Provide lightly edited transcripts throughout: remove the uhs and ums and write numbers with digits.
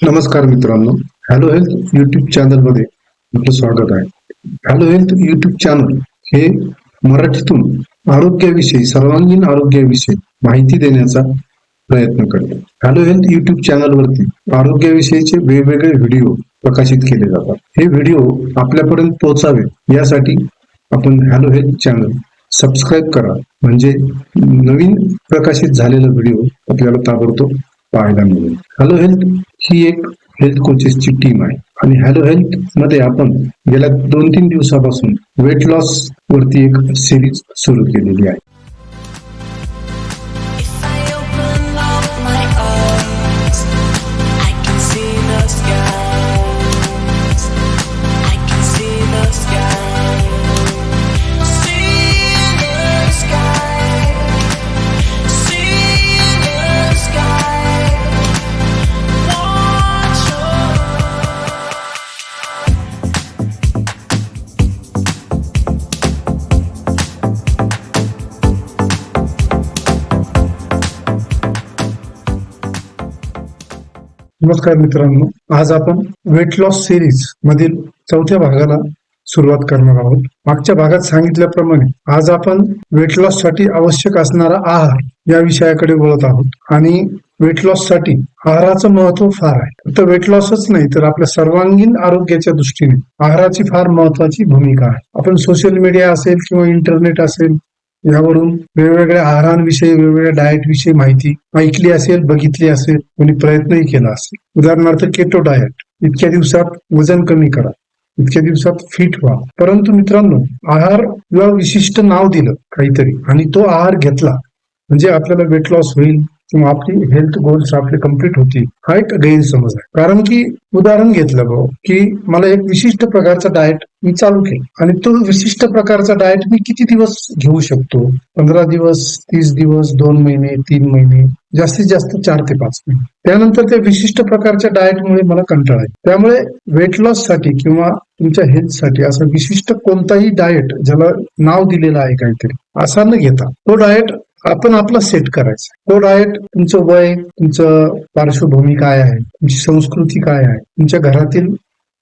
नमस्कार मित्रांनो, hello health YouTube channel मध्ये आपलं स्वागत आहे. हॅलो हेल्थ युट्यूब चॅनल हे मराठीतून आरोग्याविषयी, सर्वांगीण आरोग्याविषयी माहिती देण्याचा प्रयत्न करतो. हॅलो हेल्थ युट्यूब चॅनल वरती आरोग्याविषयीचे वेगवेगळे व्हिडिओ प्रकाशित केले जातात. हे व्हिडिओ आपल्यापर्यंत पोहोचावे यासाठी आपण हॅलो हेल्थ चॅनल सबस्क्राईब करा, म्हणजे नवीन प्रकाशित झालेला व्हिडिओ आपल्याला ताबडतोब पाहायला मिळेल. हॅलो हेल्थ ही एक हेल्थ कोचेसची टीम आहे आणि हॅलो हेल्थ मध्ये आपण गेल्या 2-3 दिवसापासून वेट लॉस वरती एक सिरीज सुरू केलेली आहे. If I open up my eyes, I can see the skies. I can see the sky. See the sky. See the sky. Watch नमस्कार मित्रांनो, आज आपण वेट लॉस सिरीज मधील 4थ्या भागाला सुरुवात करणार आहोत. मागच्या भागात सांगितल्याप्रमाणे आज आपण वेट लॉस साठी आवश्यक असणारा आहार या विषयाकडे वळत आहोत आणि वेट लॉस साठी आहाराचं महत्व फार आहे. फक्त वेट लॉसच नाही तर आपल्या सर्वांगीण आरोग्याच्या दृष्टीने आहाराची फार महत्वाची भूमिका आहे. आपण सोशल मीडिया असेल किंवा इंटरनेट असेल यावरून वेगवेगळ्या आहारांविषयी, वेगवेगळ्या डाएट विषयी माहिती ऐकली असेल, बघितली असेल, कोणी प्रयत्नही केला असेल. उदाहरणार्थ केटो डाएट, इतक्या दिवसात वजन कमी करा, इतक्या दिवसात फिट व्हा. परंतु मित्रांनो, आहार किंवा विशिष्ट नाव दिलं काहीतरी आणि तो आहार घेतला म्हणजे आपल्याला वेट लॉस होईल किंवा आपली हेल्थ गोल्स आपले कम्प्लीट होतील, हा एक गैरसमज आहे. कारण की उदाहरण घेतलं भाऊ की मला एक विशिष्ट प्रकारचा डाएट मी चालू केला आणि तो विशिष्ट प्रकारचा डाएट मी किती दिवस घेऊ शकतो? 15 दिवस, 30 दिवस, 2 महिने, 3 महिने, जास्तीत जास्त 4 ते 5 महिने. त्यानंतर त्या विशिष्ट प्रकारच्या डाएटमुळे मला कंटाळा आहे. त्यामुळे वेट लॉस साठी किंवा तुमच्या हेल्थ साठी असं विशिष्ट कोणताही डाएट ज्याला नाव दिलेलं आहे काहीतरी असा न घेता तो डाएट आपण आपला सेट करायचा. तो डाएट तुमचं वय, तुमचं पार्श्वभूमी काय आहे, तुमची संस्कृती काय आहे, तुमच्या घरातील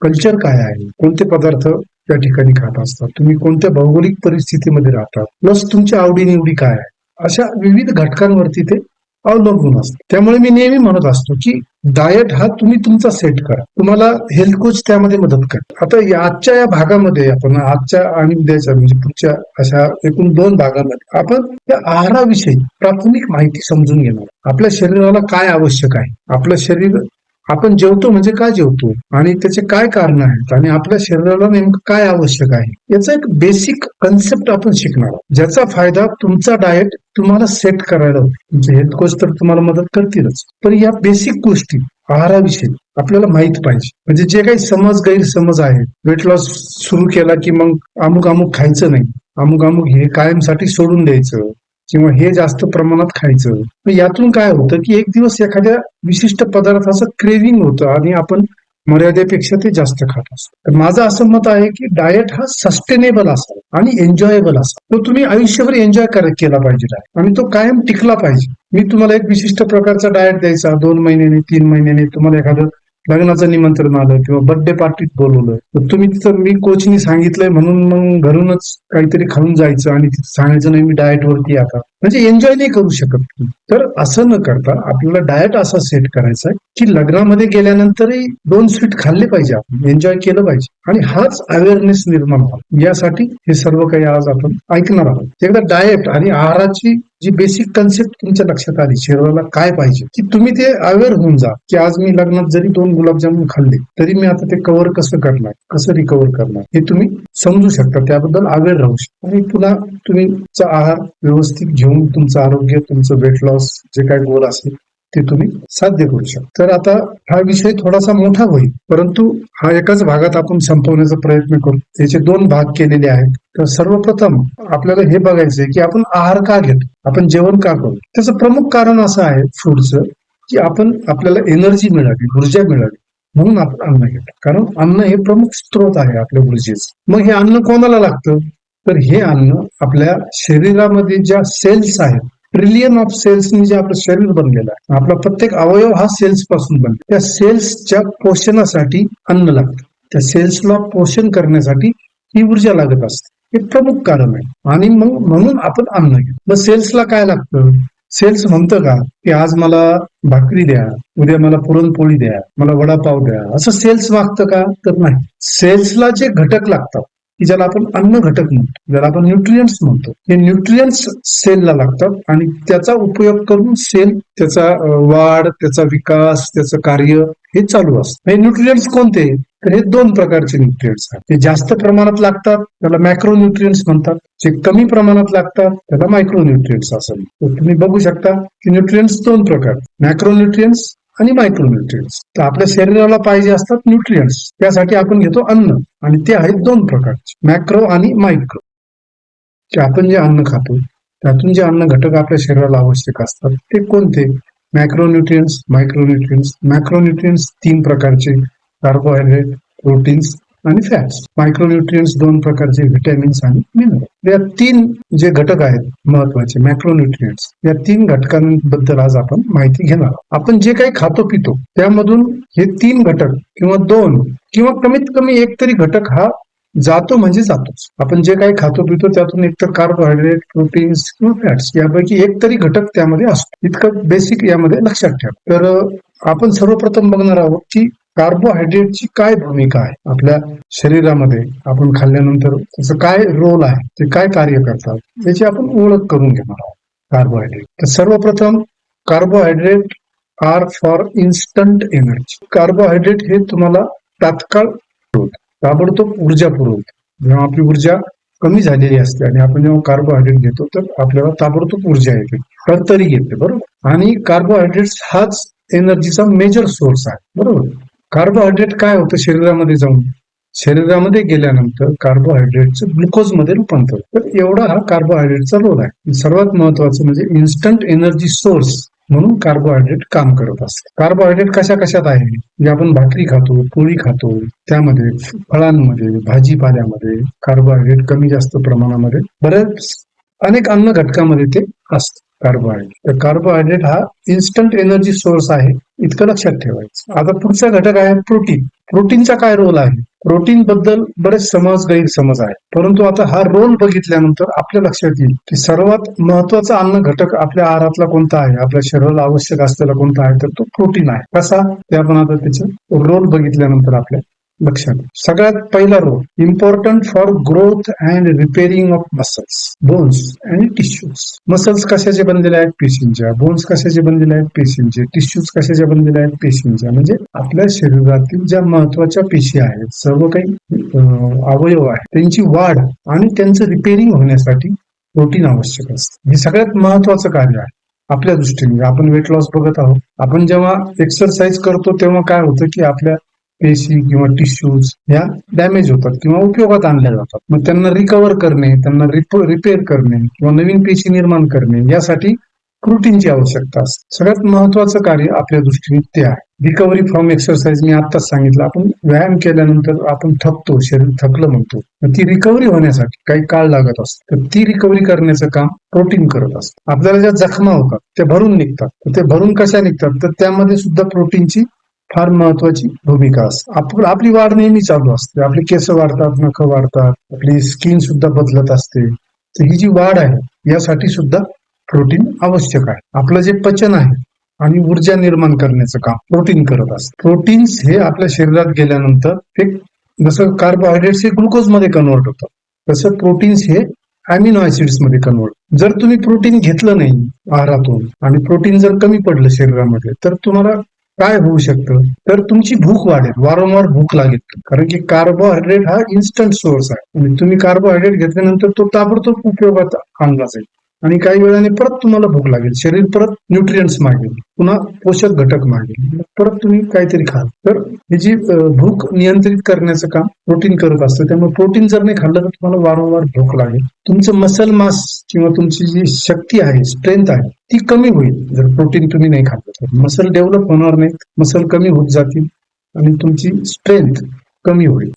कल्चर काय आहे, कोणते पदार्थ त्या ठिकाणी खात असतात, तुम्ही कोणत्या भौगोलिक परिस्थितीमध्ये राहतात, प्लस तुमच्या आवडीनिवडी काय आहे, अशा विविध घटकांवरती ते अवलंबून असतं. त्यामुळे मी नेहमी म्हणत असतो की डाएट हा तुम्ही तुमचा सेट करा, तुम्हाला हेल्थ कोच त्यामध्ये मदत करा. आता आजच्या या भागामध्ये आपण आजच्या आणि उद्याच्या म्हणजे पुढच्या अशा एकूण 2 भागामध्ये आपण त्या आहाराविषयी प्राथमिक माहिती समजून घेणार. आपल्या शरीराला काय आवश्यक आहे, आपलं शरीर आपण जेवतो म्हणजे काय जेवतो आणि त्याचे काय कारण आहेत आणि आपल्या शरीराला नेमकं काय आवश्यक आहे याचा एक बेसिक कन्सेप्ट आपण शिकणार आहोत, ज्याचा फायदा तुमचा डाएट तुम्हाला सेट करायला होईल. तुमचे हेल्थ कोच तर तुम्हाला मदत करतीलच, पण या बेसिक गोष्टी आहाराविषयी आपल्याला माहित पाहिजे. म्हणजे जे काही गैरसमज आहेत, वेट लॉस सुरू केला की मग अमुक अमुक खायचं नाही, अमुक अमुक हे कायमसाठी सोडून द्यायचं किंवा हे जास्त प्रमाणात खायचं, यातून काय होतं की एक दिवस एखाद्या विशिष्ट पदार्थाचं क्रेविंग होतं आणि आपण मर्यादेपेक्षा ते जास्त खात असतो. तर माझं असं मत आहे की डाएट हा सस्टेनेबल असावा आणि एन्जॉयबल असावा. तो तुम्ही आयुष्यभर एन्जॉय केला पाहिजे आणि तो कायम टिकला पाहिजे. मी तुम्हाला एक विशिष्ट प्रकारचा डाएट द्यायचा, 2 महिन्याने, 3 महिन्याने तुम्हाला एखादं लग्नाचं निमंत्रण आलं किंवा बर्थडे पार्टीत बोलवलं तर तुम्ही तिथं मी कोचनी सांगितलंय म्हणून मग घरूनच काहीतरी खाऊन जायचं आणि तिथं सांगायचं नाही मी डाएट वरती आता, म्हणजे एन्जॉय नाही करू शकत तुम्ही. तर असं न करता आपल्याला डाएट असा सेट करायचा आहे की लग्नामध्ये गेल्यानंतरही 2 स्वीट खाल्ले पाहिजे, आपण एन्जॉय केलं पाहिजे आणि हाच अवेअरनेस निर्माण व्हावा. यासाठी हे सर्व काही आज आपण ऐकणार आहोत. एकदा डाएट आणि आहाराची जी बेसिक कन्सेप्ट तुमच्या लक्षात आली, शरीराला काय पाहिजे, की तुम्ही ते अवेअर होऊन जा की आज मी लग्नात जरी 2 गुलाबजामुन खाल्ले तरी मी आता ते कव्हर कसं करणार, कसं रिकव्हर करणार हे तुम्ही समजू शकता. त्याबद्दल अवेअर राहू शकता आणि पुन्हा तुम्ही आहार व्यवस्थित घेऊन तुमचं आरोग्य, तुमचं वेट लॉस जे काही गोल असेल ते तुम्ही साध्य करू शकता. तर आता हा विषय थोडासा मोठा होईल, परंतु हा एकाच भागात आपण संपवण्याचा प्रयत्न करू. त्याचे 2 भाग केलेले आहेत. तर सर्वप्रथम आपल्याला हे बघायचंय की आपण आहार का घेतो, आपण जेवण का करू. त्याचं प्रमुख कारण असं आहे फूडचं की आपल्याला एनर्जी मिळावी, ऊर्जा मिळावी म्हणून आपण अन्न घेतो. कारण अन्न हे प्रमुख स्त्रोत आहे आपल्या ऊर्जेचं. मग हे अन्न कोणाला लागतं, तर हे अन्न आपल्या शरीरामध्ये ज्या सेल्स आहेत ट्रिलियन ऑफ सेल्सनी जे आपलं शरीर बनलेलं आहे, आपला प्रत्येक अवयव हा सेल्स पासून बनतो. त्या सेल्सच्या पोषणासाठी अन्न लागतं, त्या सेल्सला पोषण करण्यासाठी ही ऊर्जा लागत असते. हे प्रमुख कारण आहे. आणि मग म्हणून आपण अन्न घेतो. मग सेल्सला काय लागतं? सेल्स म्हणतं का की आज मला भाकरी द्या, उद्या मला पुरणपोळी द्या, मला वडापाव द्या, असं सेल्स मागतं का? तर नाही. सेल्सला जे घटक लागतात की ज्याला आपण अन्न घटक म्हणतो, ज्याला आपण न्यूट्रियंट्स म्हणतो, हे न्यूट्रियंट्स सेलला लागतात आणि त्याचा उपयोग करून सेल त्याचा वाढ, त्याचा विकास, त्याचं कार्य हे चालू असतं. हे न्यूट्रियंट्स कोणते? तर हे 2 प्रकारचे न्यूट्रियंट्स आहेत. ते जास्त प्रमाणात लागतात त्याला मॅक्रो न्यूट्रियंट्स म्हणतात, जे कमी प्रमाणात लागतात त्याला मायक्रो न्यूट्रियंट्स असं. तर तुम्ही बघू शकता की न्यूट्रियंट्स 2 प्रकार, मॅक्रो न्यूट्रियंट्स आणि मायक्रो न्यूट्रियंट्स. तर आपल्या शरीराला पाहिजे असतात न्यूट्रियंट्स, त्यासाठी आपण घेतो अन्न, आणि ते आहेत 2 प्रकारचे, मॅक्रो आणि मायक्रो. की आपण जे अन्न खातो त्यातून जे अन्न घटक आपल्या शरीराला आवश्यक असतात ते कोणते? मॅक्रोन्यूट्रियंट्स, मायक्रोन्यूट्रियंट्स. मॅक्रोन्यूट्रियंट्स 3 प्रकारचे, कार्बोहायड्रेट, प्रोटीन्स आणि फॅट्स. मायक्रोन्यूट्रियंट्स 2 प्रकारचे, व्हिटॅमिन्स आणि मिनरल. या 3 जे घटक आहेत महत्वाचे मॅक्रोन्यूट्रियंट्स, या 3 घटकांबद्दल आज आपण माहिती घेणार आहोत. आपण जे काही खातो पितो त्यामधून हे 3 घटक किंवा 2 किंवा कमीत कमी एक तरी घटक हा जातो म्हणजे जातोच. आपण जे काही खातो पितो त्यातून एकतर कार्बोहायड्रेट, प्रोटीन्स किंवा फॅट्स यापैकी एक तरी घटक त्यामध्ये असतो. इतकं बेसिक यामध्ये लक्षात ठेवा. तर आपण सर्वप्रथम बघणार आहोत की कार्बोहायड्रेटची काय भूमिका आहे आपल्या शरीरामध्ये. आपण खाल्ल्यानंतर त्याचं काय रोल आहे, ते काय कार्य करतात याची आपण ओळख करून घेणार आहोत. कार्बोहायड्रेट. तर सर्वप्रथम carbohydrate are for instant energy. Carbohydrate हे तुम्हाला तात्काळ ताबडतोब ऊर्जा पुरवते. जेव्हा आपली ऊर्जा कमी झालेली असते आणि आपण जेव्हा कार्बोहायड्रेट घेतो तर आपल्याला ताबडतोब ऊर्जा येते, तरतरी येते, बरोबर. आणि कार्बोहायड्रेट्स हाच एनर्जीचा मेजर सोर्स आहे, बरोबर. कार्बोहायड्रेट काय होतं शरीरामध्ये जाऊन, शरीरामध्ये गेल्यानंतर कार्बोहायड्रेटचं ग्लुकोजमध्ये रूपांतर. तर एवढा हा कार्बोहायड्रेटचा रोल आहे. सर्वात महत्वाचं म्हणजे इन्स्टंट एनर्जी सोर्स म्हणून कार्बोहायड्रेट काम करत असते. कार्बोहायड्रेट कशा कशात आहे? म्हणजे आपण भाकरी खातो, पोळी खातो, त्यामध्ये फळांमध्ये, भाजीपाल्यामध्ये कार्बोहायड्रेट कमी जास्त प्रमाणामध्ये, बरेच अनेक अन्न घटकामध्ये ते असतं कार्बोहायड्रेट. तर कार्बोहायड्रेट हा इन्स्टंट एनर्जी सोर्स आहे, इतकं लक्षात ठेवायचं. आता पुढचा घटक आहे प्रोटीन. प्रोटीनचा काय रोल आहे? प्रोटीन बद्दल बरेच गैरसमज आहे, परंतु आता हा रोल बघितल्यानंतर आपल्या लक्षात येईल की सर्वात महत्वाचा अन्न घटक आपल्या आहारातला कोणता आहे, आपल्या शरीराला आवश्यक असलेला कोणता आहे, तर तो प्रोटीन आहे. कसा? ते आपण आता त्याचा रोल बघितल्यानंतर आपल्या लक्षात. सगळ्यात पहिला role, important for growth and repairing of muscles, bones and tissues. Muscles कशाचे बनलेले आहेत? पेशींच्या. बोन्स कशाचे बनलेले आहेत? पेशींचे. टिश्यूज कशाचे बनलेले आहेत? पेशींच्या. म्हणजे आपल्या शरीरातील ज्या महत्वाच्या पेशी आहेत, सर्व काही अवयव आहेत, त्यांची वाढ आणि त्यांचं रिपेअरिंग होण्यासाठी प्रोटीन आवश्यक असतं. हे सगळ्यात महत्वाचं कार्य आहे आपल्या दृष्टीने. आपण वेट लॉस बघत आहोत. आपण जेव्हा एक्सरसाइज करतो तेव्हा काय होतं की आपल्या पेशी किंवा टिश्यूज ह्या डॅमेज होतात किंवा उपयोगात आणल्या जातात. मग त्यांना रिकव्हर करणे, त्यांना रिपेअर करणे किंवा नवीन पेशी निर्माण करणे यासाठी प्रोटीनची आवश्यकता असते. सगळ्यात महत्वाचं कार्य आपल्या दृष्टीने ते आहे. रिकव्हरी फ्रॉम एक्सरसाइज मी आत्ताच सांगितलं. आपण व्यायाम केल्यानंतर आपण थकतो, शरीर थकलं म्हणतो. ती रिकव्हरी होण्यासाठी काही काळ लागत असतो. तर ती रिकव्हरी करण्याचं काम प्रोटीन करत असतं. आपल्याला ज्या जखमा होतात त्या भरून निघतात. तर ते भरून कशा निघतात? तर त्यामध्ये सुद्धा प्रोटीनची फार महत्वाची भूमिका असते. आपली वाढ नेहमी चालू असते. आपली केस वाढतात, नख वाढतात, आपली स्किन सुद्धा बदलत असते. तर ही जी वाढ आहे यासाठी सुद्धा प्रोटीन आवश्यक आहे. आपलं जे पचन आहे आणि ऊर्जा निर्माण करण्याचं काम प्रोटीन करत असतं. प्रोटीन्स हे आपल्या शरीरात गेल्यानंतर एक, जसं कार्बोहायड्रेट्स हे ग्लुकोज मध्ये कन्वर्ट होतात, तसं प्रोटीन्स हे अमिनो ऍसिड्स मध्ये कन्वर्ट. जर तुम्ही प्रोटीन घेतलं नाही आहारातून आणि प्रोटीन जर कमी पडलं शरीरामध्ये, तर तुम्हाला काय होऊ शकतं? तर तुमची भूक वाढेल, वारंवार भूक लागेल. कारण की कार्बोहायड्रेट हा इन्स्टंट सोर्स आहे आणि तुम्ही कार्बोहायड्रेट घेतल्यानंतर तो ताबडतोब उपयोगात आणला जाईल आणि काही वेळाने परत तुम्हाला भूक लागेल, शरीर परत न्यूट्रियंट्स मागेल, पुन्हा पोषक घटक मागेल, परत तुम्ही काहीतरी खाल. तर ही जी भूक नियंत्रित करण्याचं काम प्रोटीन करत असतं. त्यामुळे प्रोटीन जर नाही खाल्लं तर तुम्हाला वारंवार भूक लागेल. तुमचं मसल मास किंवा तुमची जी शक्ती आहे, स्ट्रेंथ आहे, ती कमी होईल. जर प्रोटीन तुम्ही नाही खाल्लं तर मसल डेव्हलप होणार नाही, मसल कमी होत जातील आणि तुमची स्ट्रेंथ कमी होईल.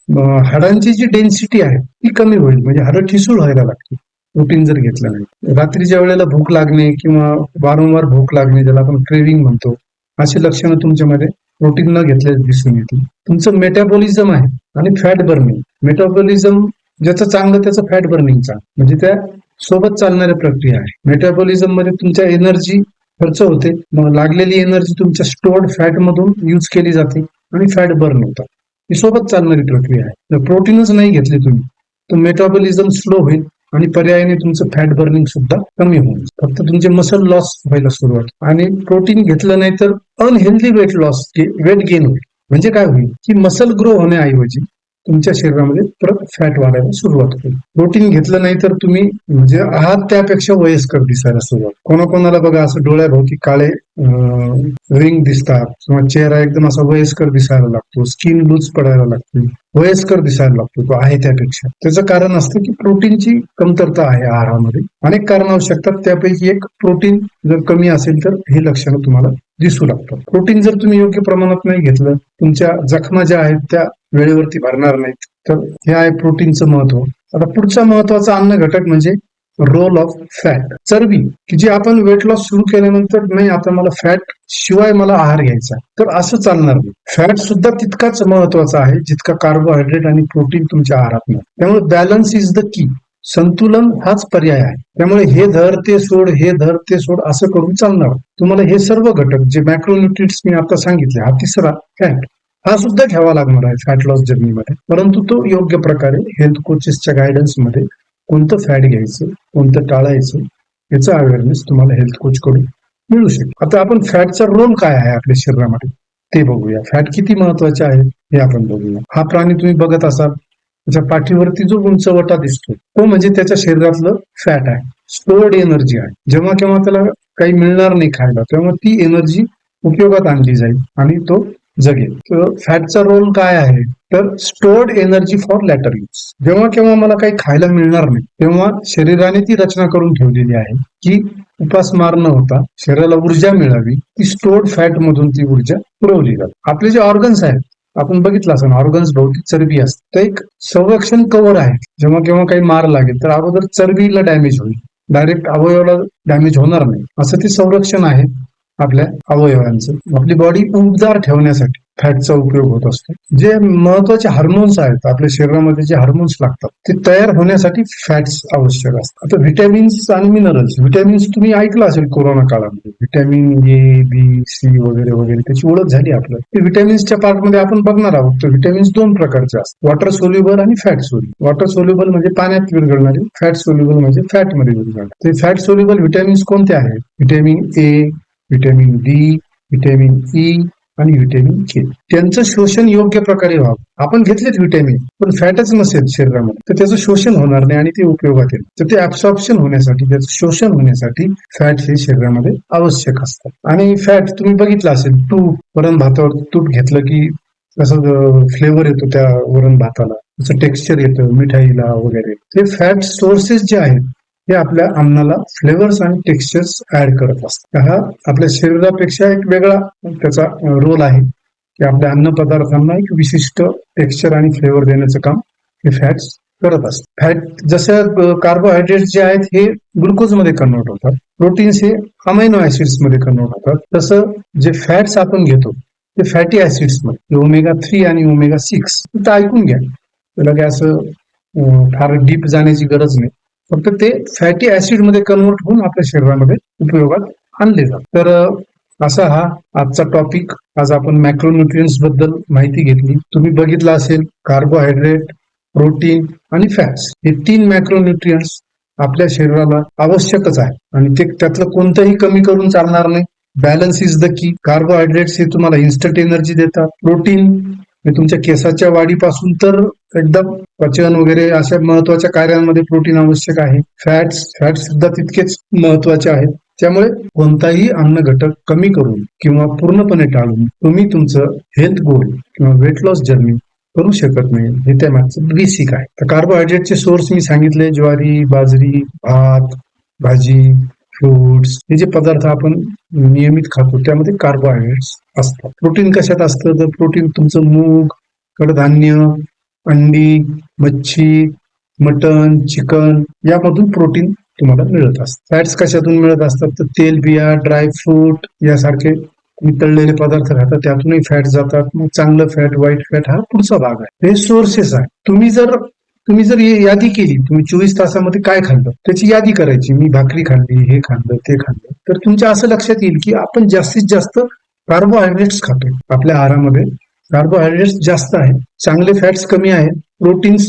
हाडांची जी डेन्सिटी आहे ती कमी होईल, म्हणजे हाडं ठिसूळ व्हायला लागतील. प्रोटीन जर घेतलं नाही, रात्रीच्या वेळेला भूक लागणे किंवा वारंवार भूक लागणे, ज्याला आपण क्रेविंग म्हणतो, अशी लक्षणं तुमच्यामध्ये प्रोटीन न घेतल्यास दिसून येतील. तुमचं मेटाबॉलिझम आहे आणि फॅट बर्निंग. मेटाबॉलिझम ज्याचं चांगलं त्याचं फॅट बर्निंग चांगलं, म्हणजे त्या सोबत चालणाऱ्या प्रक्रिया आहे. मेटाबॉलिझम मध्ये तुमच्या एनर्जी खर्च होते, मग लागलेली एनर्जी तुमच्या स्टोर्ड फॅट मधून यूज केली जाते आणि फॅट बर्न होतात. ही सोबत चालणारी प्रक्रिया आहे. जर प्रोटीनच नाही घेतली तुम्ही तर मेटाबॉलिझम स्लो होईल आणि पर्यायाने तुमचं फॅट बर्निंग सुद्धा कमी होईल. फक्त तुमचे मसल लॉस व्हायला सुरुवात. आणि प्रोटीन घेतलं नाही तर unhealthy weight loss, weight gain होईल. म्हणजे काय होईल की मसल ग्रो होण्याऐवजी तुमच्या शरीरामध्ये परत फॅट वाढायला सुरुवात होईल. प्रोटीन घेतलं नाही तर तुम्ही म्हणजे आहात त्यापेक्षा वयस्कर दिसायला सुरुवात. कोणाकोणाला बघा असं डोळ्याभोवती काळे रिंग दिसतात किंवा चेहरा एकदम असा वयस्कर दिसायला लागतो, स्किन लूज पडायला लागते, वयस्कर दिसायला लागतो तो आहे त्यापेक्षा. त्याचं कारण असतं की प्रोटीनची कमतरता आहे आहारामध्ये. अनेक कारण असू शकतात, त्यापैकी एक प्रोटीन जर कमी असेल तर हे लक्षणं तुम्हाला दिसू लागतात. प्रोटीन जर तुम्ही योग्य प्रमाणात नाही घेतलं, तुमच्या जखमा ज्या आहेत त्या वेळेवरती भरणार नाहीत. तर हे आहे प्रोटीनचं महत्व. आता पुढचा महत्वाचा अन्न घटक म्हणजे रोल ऑफ फॅट, चरबी, की जे आपण वेट लॉस सुरू केल्यानंतर नाही आता मला फॅट शिवाय मला आहार घ्यायचा, तर असं चालणार नाही. फॅट सुद्धा तितकाच महत्वाचा आहे जितका कार्बोहायड्रेट आणि प्रोटीन तुमच्या आहारात नाही. त्यामुळे बॅलन्स इज द की. संतुलन हाच पर्याय आहे. त्यामुळे हे धर ते सोड, हे धर ते सोड असं करून चालणार. तुम्हाला हे सर्व घटक जे मॅक्रोन्युट्रिएंट्स मी आता सांगितले, हा तिसरा फॅट, हा सुद्धा घ्यावा लागणार आहे फॅट लॉस जर्नीमध्ये. परंतु तो योग्य प्रकारे हेल्थ कोचेसच्या गायडन्स मध्ये कोणतं फॅट घ्यायचं, कोणतं टाळायचं, याचा अवेअरनेस तुम्हाला हेल्थ कोच कडून मिळू शकेल. आता आपण फॅटचा रोल काय आहे आपल्या शरीरामध्ये ते बघूया. फॅट किती महत्वाचे आहे हे आपण बघूया. हा प्राणी तुम्ही बघत असाल, त्याच्या पाठीवरती जो उंचवटा दिसतो तो म्हणजे त्याच्या शरीरातलं फॅट आहे, स्टोर्ड एनर्जी आहे. जेव्हा केव्हा त्याला काही मिळणार नाही खायला, तेव्हा ती एनर्जी उपयोगात आणली जाईल आणि तो जगेल. तर फॅटचा रोल काय आहे तर stored energy for later use. जेव्हा केव्हा मला काही खायला मिळणार नाही तेव्हा शरीराने ती रचना करून ठेवलेली आहे की उपासमार न होता शरीराला ऊर्जा मिळावी, ती स्टोर्ड फॅट मधून ती ऊर्जा पुरवली जाते. आपले जे ऑर्गन्स आहेत, आपण बघितलं असं ऑर्गन्स भोवती चरबी असते, तर एक संरक्षण कव्हर आहे. जेव्हा केव्हा काही मार लागेल तर अगोदर चरबीला डॅमेज होईल, डायरेक्ट अवयवाला डॅमेज होणार नाही, असं ते संरक्षण आहे आपल्या अवयवांचं. आपली बॉडी उबदार ठेवण्यासाठी फॅटचा उपयोग होत असतो. जे महत्वाचे हार्मोन्स आहेत आपल्या शरीरामध्ये, जे हार्मोन्स लागतात ते तयार होण्यासाठी फॅट्स आवश्यक असतात. आता व्हिटॅमिन्स आणि मिनरल्स. व्हिटॅमिन्स तुम्ही ऐकलं असेल कोरोना काळामध्ये, व्हिटॅमिन ए, बी, सी वगैरे वगैरे, त्याची ओळख झाली आपल्याला. ते व्हिटॅमिन्सच्या पार्टमध्ये आपण बघणार आहोत. तर व्हिटॅमिन्स दोन प्रकारचे असतात, वॉटर सोल्युबल आणि फॅट सोल्युबल. वॉटर सोल्युबल म्हणजे पाण्यात विरघळणारे, फॅट सोल्युबल म्हणजे फॅट मध्ये विरघळणारे. ते फॅट सोल्युबल व्हिटॅमिन्स कोणते आहेत? Vitamin A, vitamin D, vitamin E आणि व्हिटॅमिन के. त्यांचं शोषण योग्य प्रकारे व्हावं. आपण घेतलेत व्हिटॅमिन पण फॅटच नसेल शरीरामध्ये तर त्याचं शोषण होणार नाही आणि ते उपयोगात येईल. तर ते ऍब्सॉर्प्शन होण्यासाठी, त्याचं शोषण होण्यासाठी फॅट हे शरीरामध्ये आवश्यक असतात. आणि फॅट तुम्ही बघितलं असेल, तूप, वरण भातावर तूप घेतलं की कसं फ्लेवर येतो त्या वरण भाताला, त्याचं टेक्स्चर येतं मिठाईला वगैरे. ते फॅट सोर्सेस जे आहेत हे आपल्या अन्नाला फ्लेवर्स आणि टेक्स्चर्स ऍड करत असतात. हा आपल्या शरीरापेक्षा एक वेगळा त्याचा रोल आहे की आपल्या अन्न पदार्थांना एक विशिष्ट टेक्स्चर आणि फ्लेवर देण्याचं काम हे फॅट्स करत असतात. फॅट जसं कार्बोहायड्रेट्स जे आहेत हे ग्लुकोज मध्ये कन्वर्ट होतात, प्रोटीन्स हे अमायनो ऍसिड्स मध्ये कन्वर्ट होतात, तसं जे फॅट्स आपण घेतो ते फॅटी ऍसिड्स मध्ये, ओमेगा 3 आणि ओमेगा 6. तर ऐकून घ्या, त्याला काय असं फार डीप जाण्याची गरज नाही, फक्त ते फॅटी ऍसिड मध्ये कन्वर्ट होऊन आपल्या शरीरामध्ये उपयोगात आणले जातात. तर असा हा आजचा टॉपिक. आज आपण मॅक्रोन्युट्रिएंट्स बद्दल माहिती घेतली. तुम्ही बघितलं असेल कार्बोहायड्रेट, प्रोटीन आणि फॅट्स हे 3 मॅक्रोन्युट्रिएंट्स आपल्या शरीराला आवश्यकच आहे आणि ते त्यातलं कोणतंही कमी करून चालणार नाही. Balance is the key. Carbohydrates हे तुम्हाला इन्स्टंट एनर्जी देतात, प्रोटीन हे तुमच्या केसाच्या वाढीपासून तर एकदम पचन वगैरे अशा महत्वाच्या कार्यांमध्ये प्रोटीन आवश्यक आहे. फॅट्स सुद्धा तितकेच महत्वाचे आहेत. त्यामुळे कोणताही अन्न घटक कमी करून किंवा पूर्णपणे टाळून तुम्ही तुमचं हेल्थ गोल किंवा वेट लॉस जर्नी करू शकत नाही, हे त्यामागचं बेसिक आहे. तर कार्बोहायड्रेटचे सोर्स मी सांगितले, ज्वारी, बाजरी, भात, भाजी, फ्रुट्स, हे जे पदार्थ आपण नियमित खातो त्यामध्ये कार्बोहायड्रेट्स असतात. प्रोटीन कशात असतं तर प्रोटीन तुमचं मूग, कडधान्य, अंडी, मच्छी, मटन, चिकन यामधून प्रोटीन तुम्हाला मिळत असतं. फॅट्स कशातून मिळत असतात तर तेल बिया, ड्रायफ्रूट यासारखे तुम्ही तळलेले पदार्थ खाता त्यातूनही फॅट जातात. मग चांगलं फॅट, वाईट फॅट हा पुढचा भाग आहे. हे सोर्सेस आहे. तुम्ही जर यादी केली, तुम्ही 24 तासामध्ये काय खाल्लं त्याची यादी करायची. मी भाकरी खाल्ली, हे खाल्लं, ते खाल्लं, तर तुमच्या असं लक्षात येईल की आपण जास्तीत जास्त कार्बोहायड्रेट्स खातोय. आपल्या आहारामध्ये कार्बोहायड्रेट्स जास्त आहे, चांगले फॅट्स कमी आहे, प्रोटीन्स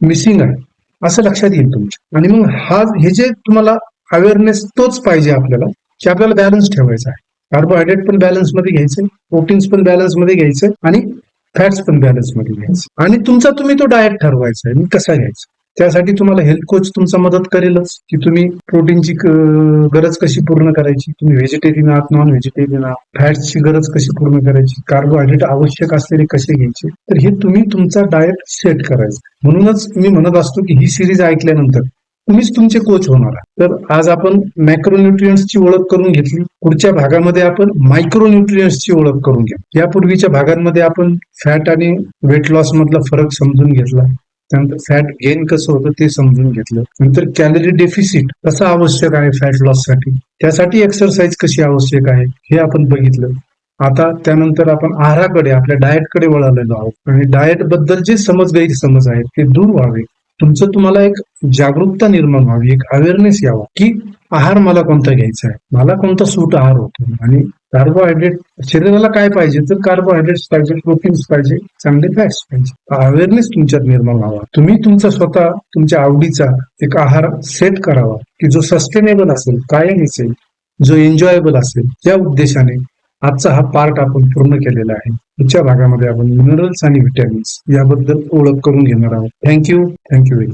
मिसिंग आहे, असं लक्षात येईल तुमच्या. आणि मग हे जे तुम्हाला अवेअरनेस तोच पाहिजे आपल्याला, की आपल्याला बॅलन्स ठेवायचा आहे. कार्बोहायड्रेट पण बॅलन्स मध्ये घ्यायचे, प्रोटीन्स पण बॅलन्स मध्ये घ्यायचे आणि फॅट्स पण बॅलन्स मध्ये घ्यायचे. आणि तुम्ही तो डाएट ठरवायचा आहे, मी कसा घ्यायचा. त्यासाठी तुम्हाला हेल्थ कोच तुमचा मदत करेलच, की तुम्ही प्रोटीनची गरज कशी पूर्ण करायची, तुम्ही व्हेजिटेरियन आहात, नॉन व्हेजिटेरियन आहात, फॅट्सची गरज कशी पूर्ण करायची, कार्बोहायड्रेट आवश्यक असलेले कसे घ्यायचे, तर हे तुम्ही तुमचा डाएट सेट करायचा. म्हणूनच मी म्हणत असतो की ही सिरीज ऐकल्यानंतर तुम्हीच तुमचे कोच होणार आहे. तर आज आपण मॅक्रोन्यूट्रियंट्सची ओळख करून घेतली. पुढच्या भागामध्ये आपण मायक्रोन्यूट्रियंट्सची ओळख करून घेऊ. यापूर्वीच्या भागांमध्ये आपण फॅट आणि वेट लॉस मधला फरक समजून घेतला. त्यानंतर फॅट गेन कसं होतं ते समजून घेतलं. नंतर कॅलरी डेफिसिट कसं आवश्यक आहे फॅट लॉस साठी, त्यासाठी एक्सरसाइज कशी आवश्यक आहे हे आपण बघितलं. आता त्यानंतर आपण आहाराकडे, आपल्या डाएटकडे वळालेलो आहोत. आणि डाएट बद्दल जे गैरसमज आहेत ते दूर व्हावे. तुम्हाला एक जागरूकता निर्माण व्हावी, एक अवेअरनेस यावा की आहार मला कोणता घ्यायचा आहे, मला कोणता सूट आहार होतो. आणि कार्बोहायड्रेट शरीराला काय पाहिजे तर कार्बोहायड्रेट्स पाहिजे, प्रोटीन्स पाहिजे, चांगले फॅट्स पाहिजे. अवेअरनेस तुमच्यात निर्माण व्हावा. तुम्ही स्वतः तुमच्या आवडीचा एक आहार सेट करावा की जो सस्टेनेबल असेल, कायम असेल, जो एन्जॉयबल असेल. या उद्देशाने आजचा हा पार्ट आपण पूर्ण केलेला आहे. पुढच्या भागामध्ये आपण मिनरल्स आणि व्हिटॅमिन्स याबद्दल ओळख करून घेणार आहोत. Thank you very